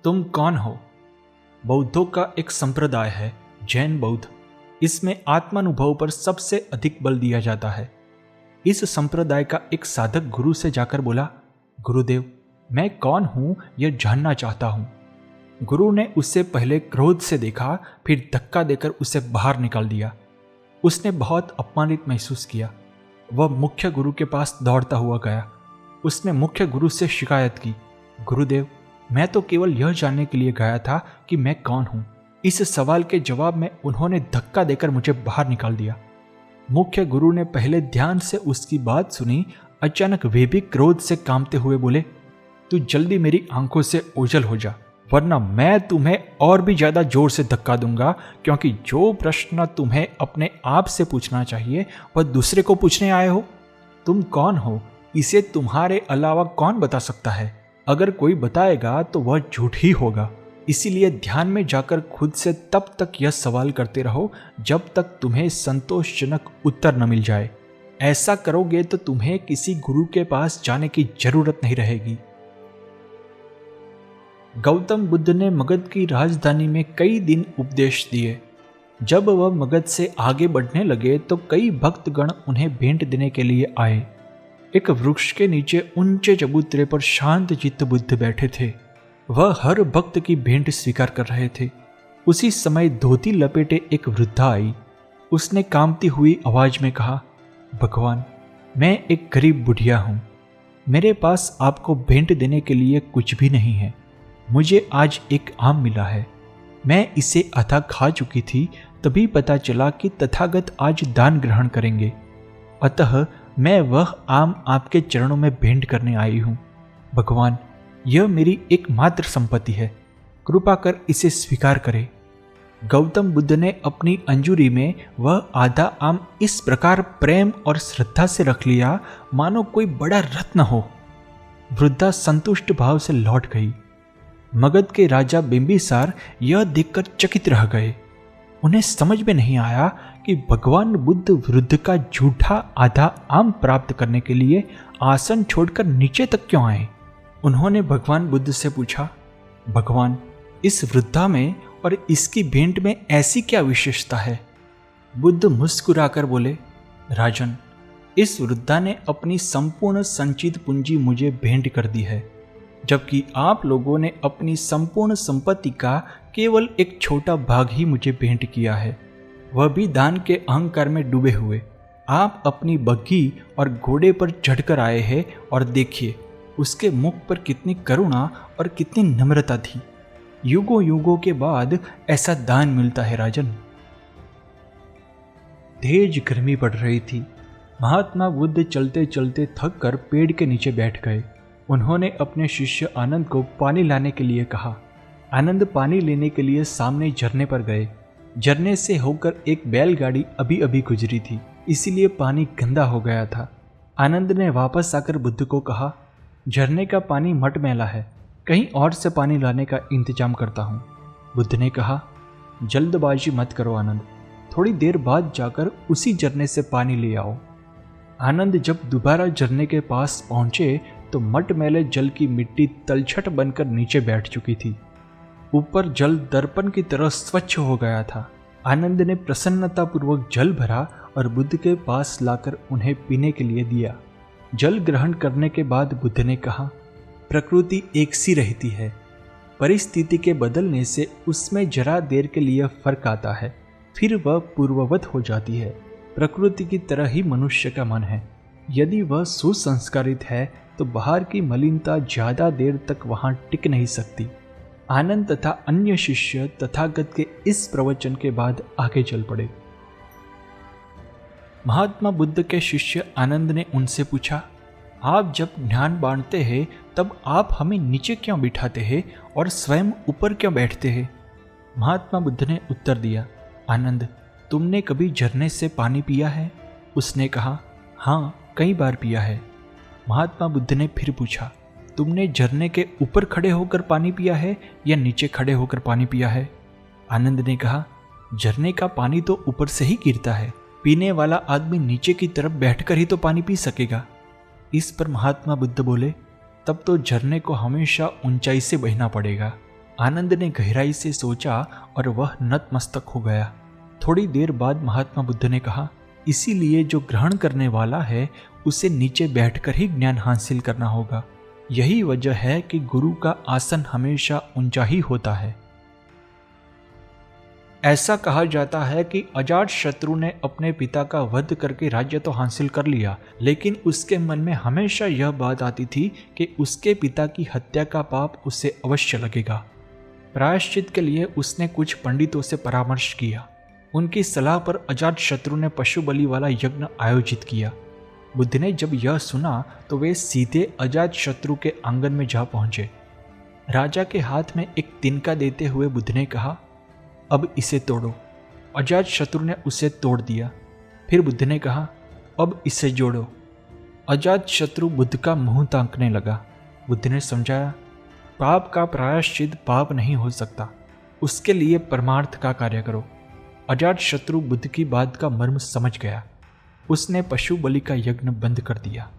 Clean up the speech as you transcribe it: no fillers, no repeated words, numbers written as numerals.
तुम कौन हो? बौद्धों का एक संप्रदाय है, जैन बौद्ध। इसमें आत्मानुभव पर सबसे अधिक बल दिया जाता है। इस संप्रदाय का एक साधक गुरु से जाकर बोला, गुरुदेव, मैं कौन हूं यह जानना चाहता हूं। गुरु ने उसे पहले क्रोध से देखा, फिर धक्का देकर उसे बाहर निकाल दिया। उसने बहुत अपमानित महसूस किया। वह मुख्य गुरु के पास दौड़ता हुआ गया। उसने मुख्य गुरु से शिकायत की, गुरुदेव, मैं तो केवल यह जानने के लिए गया था कि मैं कौन हूं। इस सवाल के जवाब में उन्होंने धक्का देकर मुझे बाहर निकाल दिया। मुख्य गुरु ने पहले ध्यान से उसकी बात सुनी। अचानक वे भी क्रोध से कांपते हुए बोले, तू जल्दी मेरी आंखों से ओझल हो जा, वरना मैं तुम्हें और भी ज्यादा जोर से धक्का दूंगा, क्योंकि जो प्रश्न तुम्हें अपने आप से पूछना चाहिए वह दूसरे को पूछने आए हो। तुम कौन हो इसे तुम्हारे अलावा कौन बता सकता है? अगर कोई बताएगा तो वह झूठ ही होगा। इसीलिए ध्यान में जाकर खुद से तब तक यह सवाल करते रहो जब तक तुम्हें संतोषजनक उत्तर न मिल जाए। ऐसा करोगे तो तुम्हें किसी गुरु के पास जाने की जरूरत नहीं रहेगी। गौतम बुद्ध ने मगध की राजधानी में कई दिन उपदेश दिए। जब वह मगध से आगे बढ़ने लगे तो कई भक्तगण उन्हें भेंट देने के लिए आए। एक वृक्ष के नीचे ऊंचे चबूतरे पर शांत चित्त बुद्ध बैठे थे। वह हर भक्त की भेंट स्वीकार कर रहे थे। उसी समय धोती लपेटे एक वृद्धा आई। उसने कांपती हुई आवाज में कहा, भगवान, मैं एक गरीब बुढ़िया हूं। मेरे पास आपको भेंट देने के लिए कुछ भी नहीं है। मुझे आज एक आम मिला है। मैं इसे आधा खा चुकी थी, तभी पता चला कि तथागत आज दान ग्रहण करेंगे। अतः मैं वह आम आपके चरणों में भेंट करने आई हूं। भगवान, यह मेरी एकमात्र संपत्ति है। कृपा कर इसे स्वीकार करें। गौतम बुद्ध ने अपनी अंजुरी में वह आधा आम इस प्रकार प्रेम और श्रद्धा से रख लिया मानो कोई बड़ा रत्न हो। वृद्धा संतुष्ट भाव से लौट गई। मगध के राजा बिंबिसार यह देखकर चकित रह गए। उन्हें समझ में नहीं आया कि भगवान बुद्ध वृद्ध का झूठा आधा आम प्राप्त करने के लिए आसन छोड़कर नीचे तक क्यों आए। उन्होंने भगवान बुद्ध से पूछा, भगवान, इस वृद्धा में और इसकी भेंट में ऐसी क्या विशेषता है? बुद्ध मुस्कुराकर बोले, राजन, इस वृद्धा ने अपनी संपूर्ण संचित पूंजी मुझे भेंट कर दी है, जबकि आप लोगों ने अपनी संपूर्ण संपत्ति का केवल एक छोटा भाग ही मुझे भेंट किया है, वह भी दान के अहंकार में डूबे हुए। आप अपनी बग्घी और घोड़े पर चढ़कर आए हैं और देखिए उसके मुख पर कितनी करुणा और कितनी नम्रता थी। युगों युगों के बाद ऐसा दान मिलता है राजन। तेज गर्मी पड़ रही थी। महात्मा बुद्ध चलते चलते थक कर पेड़ के नीचे बैठ गए। उन्होंने अपने शिष्य आनंद को पानी लाने के लिए कहा। आनंद पानी लेने के लिए सामने झरने पर गए। झरने से होकर एक बैलगाड़ी अभी अभी गुजरी थी, इसीलिए पानी गंदा हो गया था। आनंद ने वापस आकर बुद्ध को कहा, झरने का पानी मटमैला है, कहीं और से पानी लाने का इंतजाम करता हूँ। बुद्ध ने कहा, जल्दबाजी मत करो आनंद, थोड़ी देर बाद जाकर उसी झरने से पानी ले आओ। आनंद जब दोबारा झरने के पास पहुंचे तो मटमैले जल की मिट्टी तलछट बनकर नीचे बैठ चुकी थी। ऊपर जल दर्पण की तरह स्वच्छ हो गया था। आनंद ने प्रसन्नतापूर्वक जल भरा और बुद्ध के पास लाकर उन्हें पीने के लिए दिया। जल ग्रहण करने के बाद बुद्ध ने कहा, प्रकृति एक सी रहती है, परिस्थिति के बदलने से उसमें जरा देर के लिए फर्क आता है, फिर वह पूर्ववत हो जाती है। प्रकृति की तरह ही मनुष्य का मन है। यदि वह सुसंस्कारित है तो बाहर की मलिनता ज्यादा देर तक वहां टिक नहीं सकती। आनंद तथा अन्य शिष्य तथागत के इस प्रवचन के बाद आगे चल पड़े। महात्मा बुद्ध के शिष्य आनंद ने उनसे पूछा, आप जब ज्ञान बांटते हैं तब आप हमें नीचे क्यों बिठाते हैं और स्वयं ऊपर क्यों बैठते हैं? महात्मा बुद्ध ने उत्तर दिया, आनंद, तुमने कभी झरने से पानी पिया है? उसने कहा, हाँ, कई बार पिया है। महात्मा बुद्ध ने फिर पूछा, तुमने झरने के ऊपर खड़े होकर पानी पिया है या नीचे खड़े होकर पानी पिया है? आनंद ने कहा, झरने का पानी तो ऊपर से ही गिरता है, पीने वाला आदमी नीचे की तरफ बैठकर ही तो पानी पी सकेगा। इस पर महात्मा बुद्ध बोले, तब तो झरने को हमेशा ऊंचाई से बहना पड़ेगा। आनंद ने गहराई से सोचा और वह नतमस्तक हो गया। थोड़ी देर बाद महात्मा बुद्ध ने कहा, इसीलिए जो ग्रहण करने वाला है उसे नीचे बैठकर ही ज्ञान हासिल करना होगा। यही वजह है कि गुरु का आसन हमेशा ऊंचा ही होता है। ऐसा कहा जाता है कि अजातशत्रु ने अपने पिता का वध करके राज्य तो हासिल कर लिया, लेकिन उसके मन में हमेशा यह बात आती थी कि उसके पिता की हत्या का पाप उसे अवश्य लगेगा। प्रायश्चित के लिए उसने कुछ पंडितों से परामर्श किया। उनकी सलाह पर अजातशत्रु ने पशु बलि वाला यज्ञ आयोजित किया। बुद्ध ने जब यह सुना तो वे सीधे अजातशत्रु के आंगन में जा पहुंचे। राजा के हाथ में एक तिनका देते हुए बुद्ध ने कहा, अब इसे तोड़ो। अजातशत्रु ने उसे तोड़ दिया। फिर बुद्ध ने कहा, अब इसे जोड़ो। अजातशत्रु बुद्ध का मुंह ताकने लगा। बुद्ध ने समझाया, पाप का प्रायश्चित पाप नहीं हो सकता, उसके लिए परमार्थ का कार्य करो। अजातशत्रु बुद्ध की बात का मर्म समझ गया। उसने पशु बलि का यज्ञ बंद कर दिया।